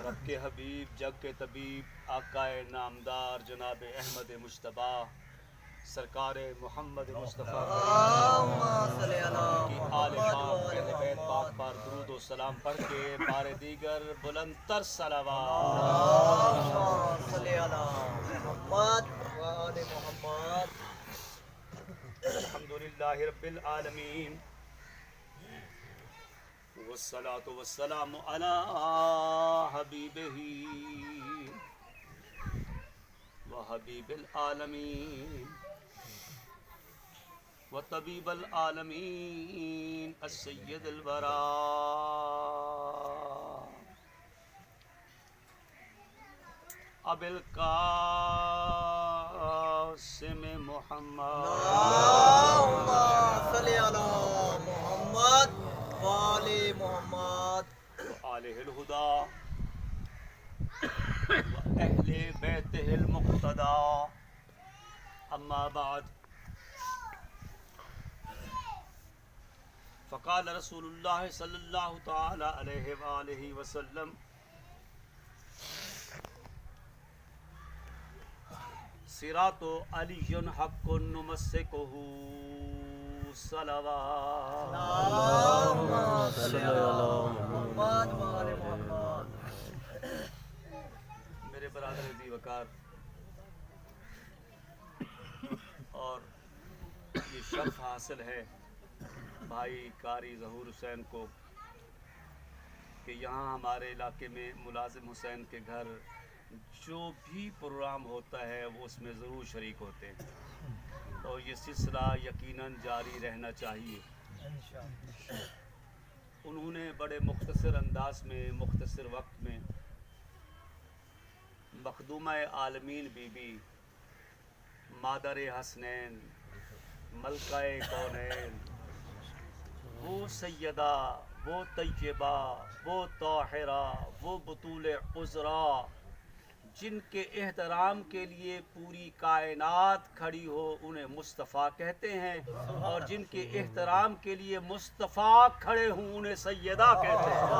رب کے حبیب جگ کے طبیب آقائے نامدار جناب احمد مجتبیٰ سرکار محمد مصطفیٰ کی آل پاک اہل بیت پاک پر درود و سلام پڑھ کے بار دیگر بلند تر صلوات الحمدللہ رب العالمین والصلاة والسلام علی حبیبہ وحبیب العالمین وطبیب العالمین السید الورا ابو القاسم محمد اللہم صلی علی محمد وآل محمد وآلہ الہدی وأہل بیتہ المقتدی اما بعد فقال رسول اللہ صلی اللہ تعالی علیہ وآلہ وسلم صراط علی حق نمسکہ صلوات اللہم صلی علی محمد وآل محمد میرے برادر عزیز وقار اور یہ شرف حاصل ہے بھائی قاری ظہور حسین کو کہ یہاں ہمارے علاقے میں ملازم حسین کے گھر جو بھی پروگرام ہوتا ہے وہ اس میں ضرور شریک ہوتے ہیں اور یہ سلسلہ یقیناً جاری رہنا چاہیے۔ انہوں نے بڑے مختصر انداز میں مختصر وقت میں مخدومہ عالمین بی بی مادر حسنین ملکہ کونین وہ سیدہ وہ طیبہ وہ طاہرہ وہ بطول عذرا جن کے احترام کے لیے پوری کائنات کھڑی ہو انہیں مصطفیٰ کہتے ہیں اور جن کے احترام کے لیے مصطفیٰ کھڑے ہوں انہیں سیدہ کہتے ہیں۔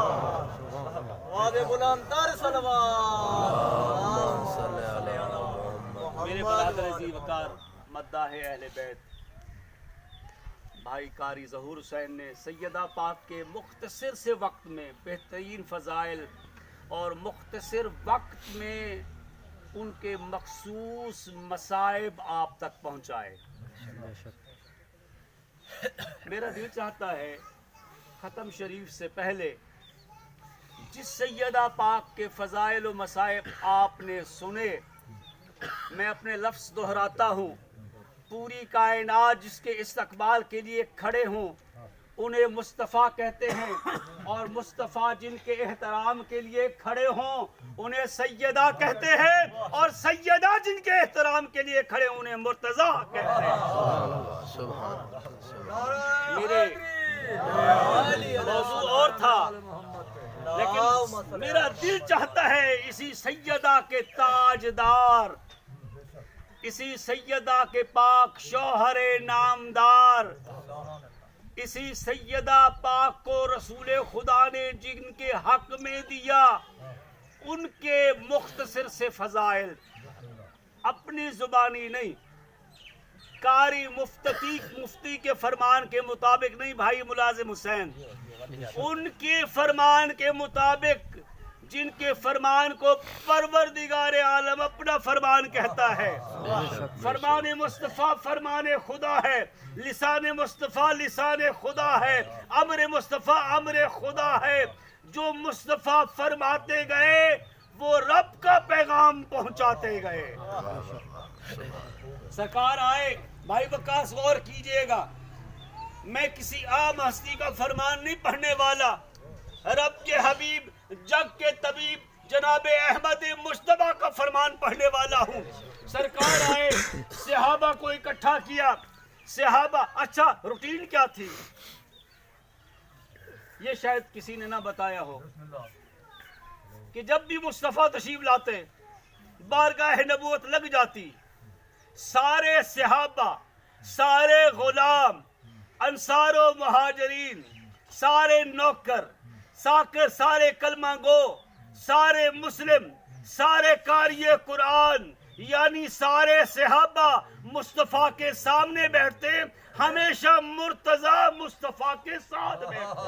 میرے برادر عزیز وقار مداح اہل بیت بھائی قاری ظہور حسین نے سیدہ پاک کے مختصر سے وقت میں بہترین فضائل اور مختصر وقت میں ان کے مخصوص مصائب آپ تک پہنچائے۔ میرا دل چاہتا ہے ختم شریف سے پہلے جس سیدہ پاک کے فضائل و مصائب آپ نے سنے میں اپنے لفظ دہراتا ہوں، پوری کائنات جس کے استقبال کے لیے کھڑے ہوں انہیں مصطفیٰ کہتے ہیں اور مصطفیٰ جن کے احترام کے لیے کھڑے ہوں انہیں سیدہ کہتے ہیں اور سیدہ جن کے احترام کے لیے کھڑے ہوں انہیں مرتضیٰ کہتے ہیں۔ میرے موضوع اور تھا لیکن میرا دل چاہتا ہے اسی سیدہ کے تاجدار، اسی سیدہ کے پاک شوہر نامدار، اسی سیدہ پاک کو رسول خدا نے جن کے حق میں دیا ان کے مختصر سے فضائل اپنی زبانی نہیں، قاری مفتی کے فرمان کے مطابق نہیں بھائی ملازم حسین، ان کے فرمان کے مطابق جن کے فرمان کو پروردگار عالم اپنا فرمان کہتا ہے۔ فرمان مصطفیٰ فرمان خدا ہے، لسان مصطفیٰ لسان خدا ہے، امر مصطفیٰ امر خدا ہے۔ جو مصطفیٰ فرماتے گئے وہ رب کا پیغام پہنچاتے گئے۔ سرکار آئے بھائی وقاص غور کیجئے گا، میں کسی عام ہستی کا فرمان نہیں پڑھنے والا، رب کے حبیب جگ کے طبیب جناب احمد مجتبیٰ کا فرمان پڑھنے والا ہوں۔ سرکار آئے صحابہ کو اکٹھا کیا، صحابہ اچھا روٹین کیا تھی یہ شاید کسی نے نہ بتایا ہو کہ جب بھی مصطفیٰ تشریف لاتے بارگاہ نبوت لگ جاتی، سارے صحابہ سارے غلام انصار و مہاجرین سارے نوکر سارے کلمہ گو سارے مسلم، سارے قاری قرآن یعنی سارے صحابہ مصطفیٰ کے سامنے بیٹھتے، ہمیشہ مرتضیٰ مصطفیٰ کے ساتھ بیٹھتے۔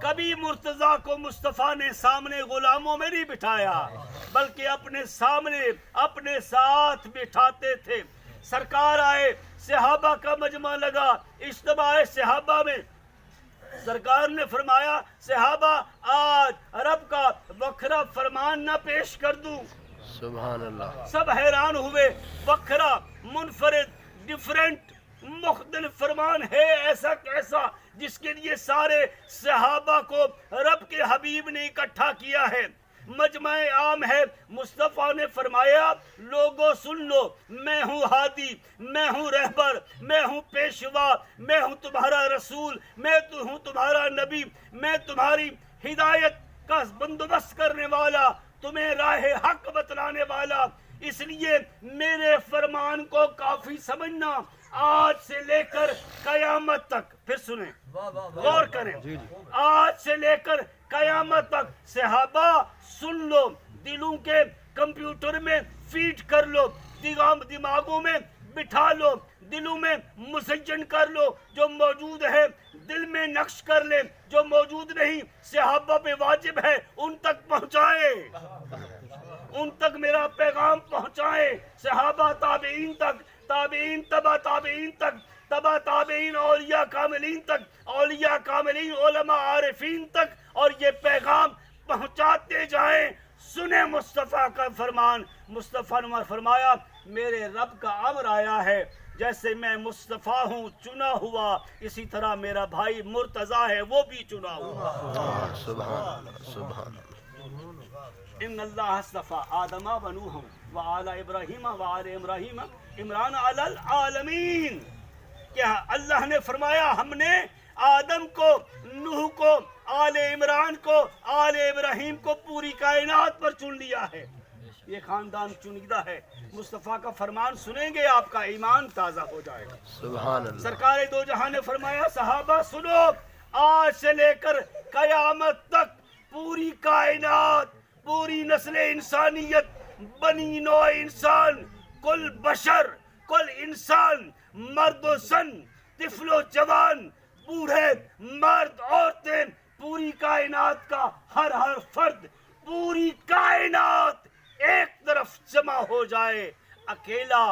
کبھی مرتضیٰ کو مصطفیٰ نے سامنے غلاموں میں نہیں بٹھایا، بلکہ اپنے سامنے اپنے ساتھ بٹھاتے تھے۔ سرکار آئے، صحابہ کا مجمع لگا، اجتماع صحابہ میں سرکار نے فرمایا صحابہ آج رب کا وکھرا فرمان نہ پیش کر دوں؟ سبحان اللہ۔ سب حیران ہوئے، وکھرا، منفرد، ڈیفرنٹ، مختلف فرمان ہے ایسا کیسا جس کے لیے سارے صحابہ کو رب کے حبیب نے اکٹھا کیا ہے؟ مجمع عام ہے۔ مصطفیٰ نے فرمایا لوگوں سن لو، میں ہوں ہادی، میں ہوں رہبر، میں ہوں پیشوا، میں ہوں تمہارا رسول، میں ہوں تمہارا نبی، میں تمہاری ہدایت کا بندوبست کرنے والا، تمہیں راہ حق بتلانے والا۔ اس لیے میرے فرمان کو کافی سمجھنا، آج سے لے کر قیامت تک۔ پھر سنیں، غور کریں، آج سے لے کر قیامت تک صحابہ سن لو، دلوں کے کمپیوٹر میں فیڈ کر لو، دماغوں میں بٹھا لو، دلوں میں مسجن کر لو، جو موجود ہے دل میں نقش کر لیں، جو موجود نہیں صحابہ پہ واجب ہے ان تک پہنچائے، ان تک میرا پیغام پہنچائے، صحابہ تابعین تک، تابعین تبع تابعین تک، تبع تابعین اولیاء کاملین تک، اولیاء کاملین علماء عارفین تک، اور یہ پیغام پہنچاتے جائیں۔ سنیں مصطفیٰ کا فرمان۔ مصطفیٰ نے فرمایا میرے رب کا امر آیا ہے، جیسے میں مصطفیٰ ہوں چنا ہوا، اسی طرح میرا بھائی مرتضیٰ ہے وہ بھی چنا ہوا۔ سبحان اللہ، سبحان اللہ۔ ان اللہ اصطفیٰ آدم و نوح و آل ابراہیم و آل ابراہیم عمران علی العالمین۔ کیا اللہ نے فرمایا ہم نے آدم کو، نوح کو، آل عمران کو، آل ابراہیم کو پوری کائنات پر چن لیا ہے۔ یہ خاندان چنیدہ ہے۔ مصطفیٰ کا فرمان سنیں گے آپ کا ایمان تازہ ہو جائے گا۔ سبحان اللہ۔ سرکار دو جہاں نے فرمایا صحابہ سنو، آج سے لے کر قیامت تک پوری کائنات، پوری نسل انسانیت، بنی نوع انسان، کل بشر، کل انسان، مرد و زن، طفل و جوان، بوڑھے، مرد، عورتیں، پوری کائنات کا ہر فرد، پوری کائنات ایک طرف جمع ہو جائے، اکیلا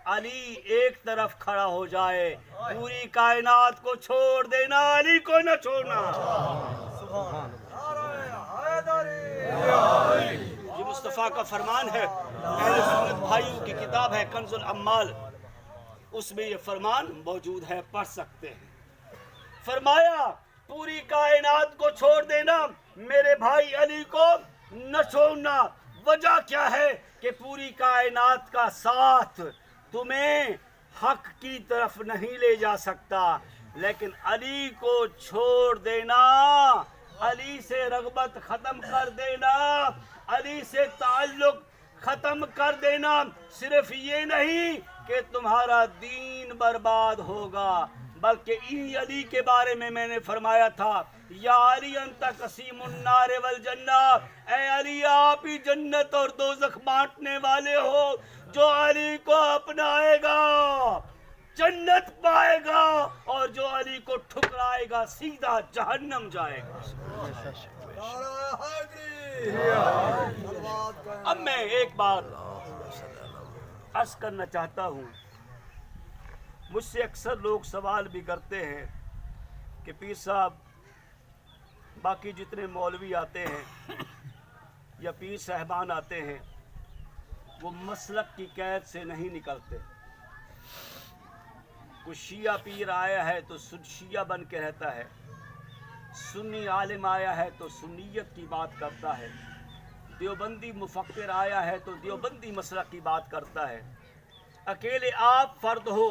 علی ایک طرف کھڑا ہو جائے، پوری کائنات کو چھوڑ دینا، علی کو نہ چھوڑنا۔ یہ مصطفیٰ کا فرمان ہے۔ اہل سنت بھائیوں کی کتاب ہے کنز الامال، اس میں یہ فرمان موجود ہے، پڑھ سکتے ہیں۔ فرمایا پوری کائنات کو چھوڑ دینا، میرے بھائی علی کو نہ چھوڑنا۔ وجہ کیا ہے کہ پوری کائنات کا ساتھ تمہیں حق کی طرف نہیں لے جا سکتا، لیکن علی کو چھوڑ دینا، علی سے رغبت ختم کر دینا، علی سے تعلق ختم کر دینا، صرف یہ نہیں کہ تمہارا دین برباد ہوگا، بلکہ ای علی کے بارے میں نے فرمایا تھا یا علی انت قسیم النار والجنہ، اے علی آپ ہی جنت اور دوزخ بانٹنے والے ہو، جو علی کو اپنائے گا جنت پائے گا، اور جو علی کو ٹھکرائے گا سیدھا جہنم جائے گا۔ اب میں ایک بات عرض کرنا چاہتا ہوں، مجھ سے اکثر لوگ سوال بھی کرتے ہیں کہ پیر صاحب باقی جتنے مولوی آتے ہیں یا پیر صاحبان آتے ہیں وہ مسلک کی قید سے نہیں نکلتے۔ کوئی شیعہ پیر آیا ہے تو شیعہ بن کے رہتا ہے، سنی عالم آیا ہے تو سنیت کی بات کرتا ہے، دیوبندی مفکر آیا ہے تو دیوبندی مسلک کی بات کرتا ہے۔ اکیلے آپ فرد ہو،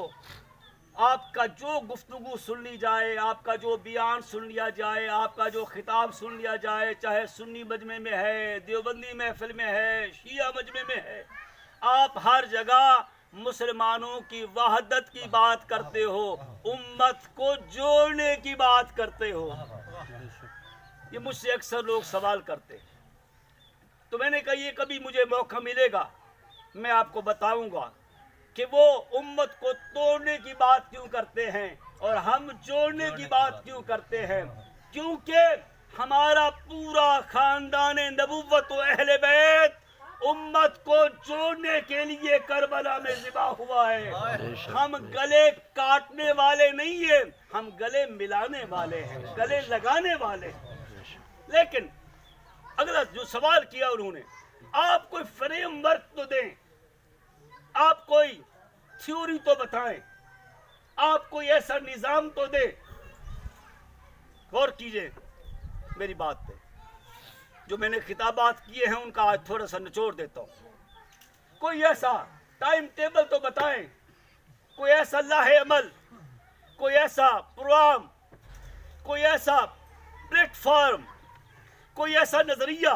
آپ کا جو گفتگو سن لی جائے، آپ کا جو بیان سن لیا جائے، آپ کا جو خطاب سن لیا جائے، چاہے سنی مجمع میں ہے، دیوبندی محفل میں ہے، شیعہ مجمع میں ہے، آپ ہر جگہ مسلمانوں کی وحدت کی بات کرتے ہو، امت کو جوڑنے کی بات کرتے ہو۔ یہ مجھ سے اکثر لوگ سوال کرتے ہیں، تو میں نے کہا یہ کبھی مجھے موقع ملے گا میں آپ کو بتاؤں گا کہ وہ امت کو توڑنے کی بات کیوں کرتے ہیں اور ہم جوڑنے کی بات کیوں کرتے ہیں۔ کیونکہ ہمارا پورا خاندان نبوت و اہل بیت امت کو جوڑنے کے لیے کربلا میں ذبح ہوا ہے۔ ہم گلے کاٹنے والے نہیں ہیں، ہم گلے ملانے والے ہیں، گلے لگانے والے ہیں۔ لیکن اگلا جو سوال کیا انہوں نے، آپ کوئی فریم ورک تو دیں، آپ کوئی تھیوری تو بتائیں، آپ کوئی ایسا نظام تو دیں۔ غور کیجئے میری بات پہ، جو میں نے خطابات کیے ہیں ان کا آج تھوڑا سا نچوڑ دیتا ہوں۔ کوئی ایسا ٹائم ٹیبل تو بتائیں، کوئی ایسا لاہ عمل، کوئی ایسا پروگرام، کوئی ایسا پلیٹ فارم، کوئی ایسا نظریہ،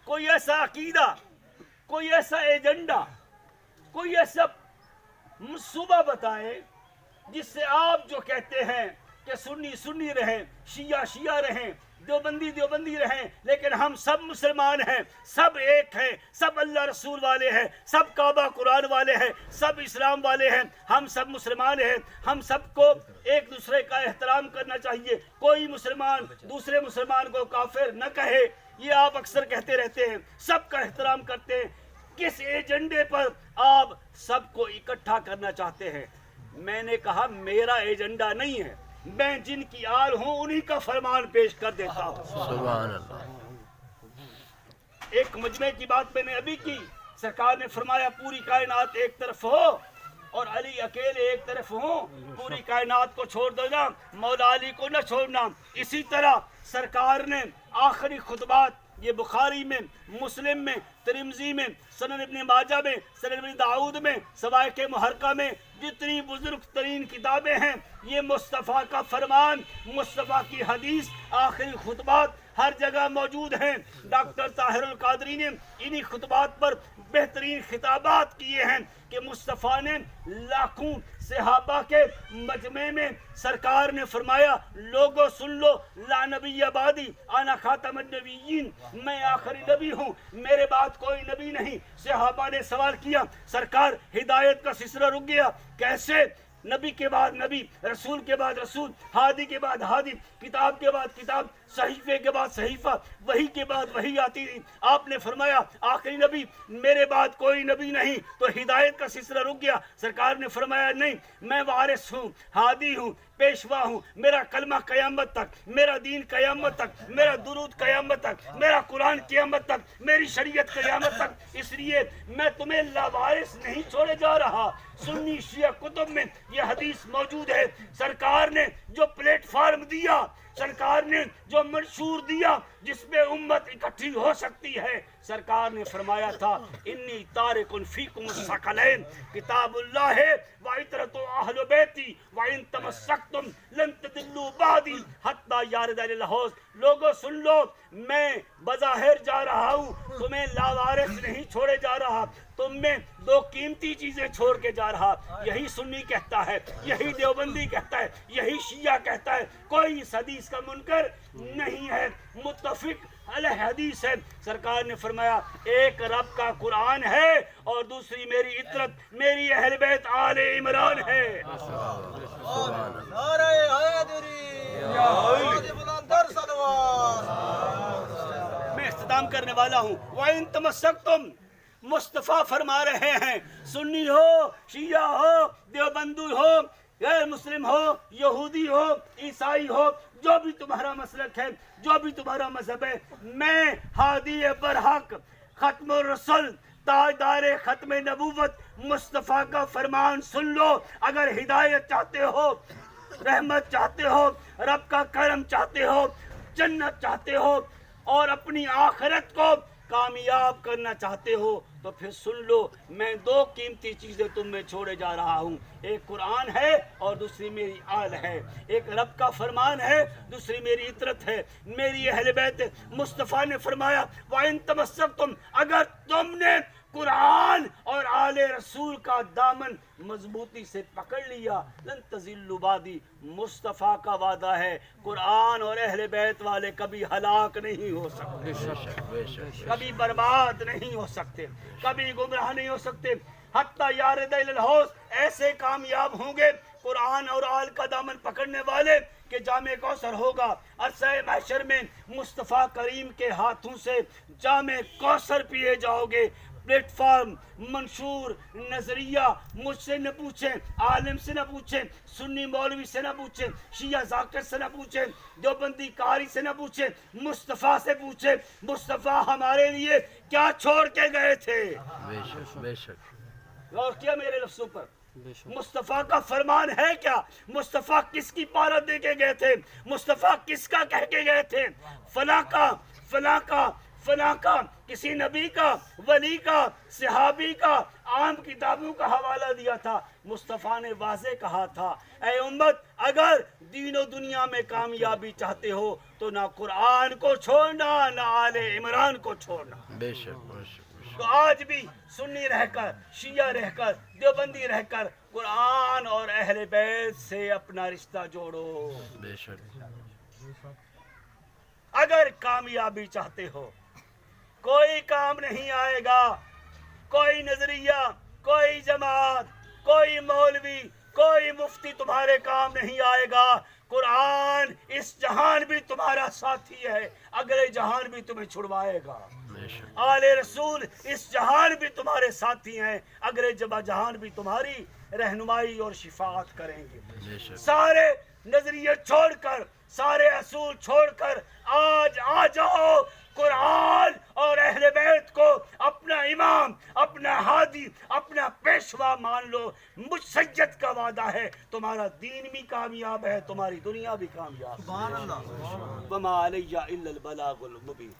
کوئی ایسا عقیدہ، کوئی ایسا ایجنڈا، کوئی ایسا منصوبہ بتائیں جس سے آپ جو کہتے ہیں کہ سنی سنی رہیں، شیعہ شیعہ رہیں، دیوبندی دیوبندی رہیں، لیکن ہم سب مسلمان ہیں، سب ایک ہیں، سب اللہ رسول والے ہیں، سب کعبہ قرآن والے ہیں، سب اسلام والے ہیں، ہم سب مسلمان ہیں، ہم سب کو ایک دوسرے کا احترام کرنا چاہیے، کوئی مسلمان دوسرے مسلمان کو کافر نہ کہے، یہ آپ اکثر کہتے رہتے ہیں، سب کا احترام کرتے ہیں۔ کس ایجنڈے پر آپ سب کو اکٹھا کرنا چاہتے ہیں؟ میں نے کہا میرا ایجنڈا نہیں ہے، میں جن کی آل ہوں انہی کا فرمان پیش کر دیتا ہوں۔ سبحان اللہ۔ ایک مجمع کی بات میں نے ابھی کی، سرکار نے فرمایا پوری کائنات ایک طرف ہو اور علی اکیلے ایک طرف ہوں، پوری کائنات کو چھوڑ دینا، مولا علی کو نہ چھوڑنا۔ اسی طرح سرکار نے آخری خطبات، یہ بخاری میں، مسلم میں، ترمذی میں، سنن ابن ماجہ میں، سنن ابن داؤد میں، سوائق محرقہ میں، جتنی بزرگ ترین کتابیں ہیں، یہ مصطفیٰ کا فرمان، مصطفیٰ کی حدیث، آخری خطبات ہر جگہ موجود ہیں۔ ڈاکٹر طاہر القادری نے انہی خطبات پر بہترین خطابات کیے ہیں کہ مصطفیٰ نے لاکھوں صحابہ کے مجمع میں سرکار نے فرمایا لوگوں سن لو، لا نبی بعدی انا خاتم النبیین، میں آخری نبی ہوں، میرے بعد کوئی نبی نہیں۔ صحابہ نے سوال کیا، سرکار ہدایت کا سلسلہ رک گیا، کیسے؟ نبی کے بعد نبی، رسول کے بعد رسول، ہادی کے بعد ہادی، کتاب کے بعد کتاب، صحیفے کے بعد صحیفہ، وحی کے بعد وحی آتی تھی۔ آپ نے فرمایا آخری نبی، میرے بعد کوئی نبی نہیں، تو ہدایت کا سلسلہ رک گیا۔ سرکار نے فرمایا نہیں، میں وارث ہوں، ہادی ہوں، پیشوا ہوں، میرا کلمہ قیامت تک، میرا دین قیامت تک، میرا درود قیامت تک، میرا قرآن قیامت تک، میری شریعت قیامت تک، اس لیے میں تمہیں لاوارث نہیں چھوڑے جا رہا۔ سنی شیعہ کتب میں یہ حدیث موجود ہے۔ سرکار نے جو پلیٹ فارم دیا، سرکار نے جو منشور دیا جس پہ امت اکٹھی ہو سکتی ہے، سرکار نے فرمایا تھا انی تارک فیکم الثقلین، کتاب اللہ ہے وعطرۃ اہل بیتی وان تمسکتم لن تضلوا بعدی حتی یارد علی الحوض۔ لوگوں سن لو، میں بظاہر جا رہا ہوں، تمہیں لاوارث نہیں چھوڑے جا رہا، تم میں دو قیمتی چیزیں چھوڑ کے جا رہا۔ یہی سنی کہتا ہے، یہی دیوبندی کہتا ہے، یہی شیعہ کہتا ہے، کوئی اس حدیث کا منکر نہیں ہے، متفق علیہ حدیث ہے۔ سرکار نے فرمایا ایک رب کا قرآن ہے اور دوسری میری عطرت، میری اہل بیت آل عمران ہے۔ نعرہ حیدری، آواز بلندر صلوات۔ میں اختتام کرنے والا ہوں۔ وَإِن تَمَسَّكْتُمْ، مصطفیٰ فرما رہے ہیں، سنی ہو، شیعہ ہو، دیوبندی ہو، غیر مسلم ہو، یہودی ہو، عیسائی ہو، جو بھی تمہارا مسلک ہے، جو بھی تمہارا مذہب ہے، میں ہادی برحق، ختم الرسل، تاجدار ختم نبوت، مصطفیٰ کا فرمان سن لو۔ اگر ہدایت چاہتے ہو، رحمت چاہتے ہو، رب کا کرم چاہتے ہو، جنت چاہتے ہو اور اپنی آخرت کو کامیاب کرنا چاہتے ہو تو پھر سن لو، میں دو قیمتی چیزیں تم میں چھوڑے جا رہا ہوں، ایک قرآن ہے اور دوسری میری آل ہے، ایک رب کا فرمان ہے، دوسری میری عطرت ہے، میری اہل بیت۔ مصطفیٰ نے فرمایا وَإِن تَمَسَّكْتُمْ، اگر تم نے قرآن اور آل رسول کا دامن مضبوطی سے پکڑ لیا، لن تزلوا بعدی، مصطفیٰ کا وعدہ ہے قرآن اور اہل بیت والے کبھی ہلاک نہیں ہو سکتے، بے شک کبھی برباد نہیں ہو سکتے، کبھی گمراہ نہیں ہو سکتے، حتیٰ یارد الحوض ایسے کامیاب ہوں گے قرآن اور آل کا دامن پکڑنے والے کہ جامع کوثر ہوگا، عرصہ محشر میں مصطفیٰ کریم کے ہاتھوں سے جامع کوثر پیے جاؤ گے۔ پلیٹ فارم، منشور، نظریہ مجھ سے نہ پوچھیں، عالم سے نہ پوچھیں، سنی مولوی سے نہ پوچھیں، شیعہ ذاکر سے نہ پوچھیں، دیوبندی قاری سے نہ پوچھیں، مصطفیٰ سے پوچھیں مصطفیٰ ہمارے لیے کیا چھوڑ کے گئے تھے۔ بے شک بے شک غور کیا میرے لفظوں پر؟ مصطفیٰ کا فرمان ہے کیا؟ مصطفیٰ کس کی پالت دے کے گئے تھے؟ مصطفیٰ کس کا کہہ کے گئے تھے؟ فلاں کا، فلاں کا، فلاں کا، کسی نبی کا، ولی کا، صحابی کا، عام کتابوں کا حوالہ دیا تھا۔ مصطفیٰ نے واضح کہا تھا، اے امت اگر دین و دنیا میں کامیابی چاہتے ہو تو نہ قرآن کو چھوڑنا نہ آل عمران کو چھوڑنا۔ بے شک بے شک تو آج بھی سنی رہ کر، شیعہ رہ کر، دیوبندی رہ کر قرآن اور اہل بیت سے اپنا رشتہ جوڑو بے شک اگر کامیابی چاہتے ہو۔ کوئی کام نہیں آئے گا، کوئی نظریہ، کوئی جماعت، کوئی مولوی، کوئی مفتی تمہارے کام نہیں آئے گا۔ قرآن اس جہان بھی تمہارا ساتھی ہے، اگلے جہان بھی تمہیں چھڑوائے گا۔ بے شک آل رسول اس جہان بھی تمہارے ساتھی ہیں، اگلے جہان بھی تمہاری رہنمائی اور شفاعت کریں گے۔ بے شک سارے نظریے چھوڑ کر، سارے اصول چھوڑ کر آج آ جاؤ، قرآن اور اہل بیت کو اپنا امام، اپنا ہادی، اپنا پیشوا مان لو۔ مجھ سید کا وعدہ ہے تمہارا دین بھی کامیاب ہے، تمہاری دنیا بھی کامیاب ہے۔ سبحان اللہ۔ وما علی الا البلاغ المبین۔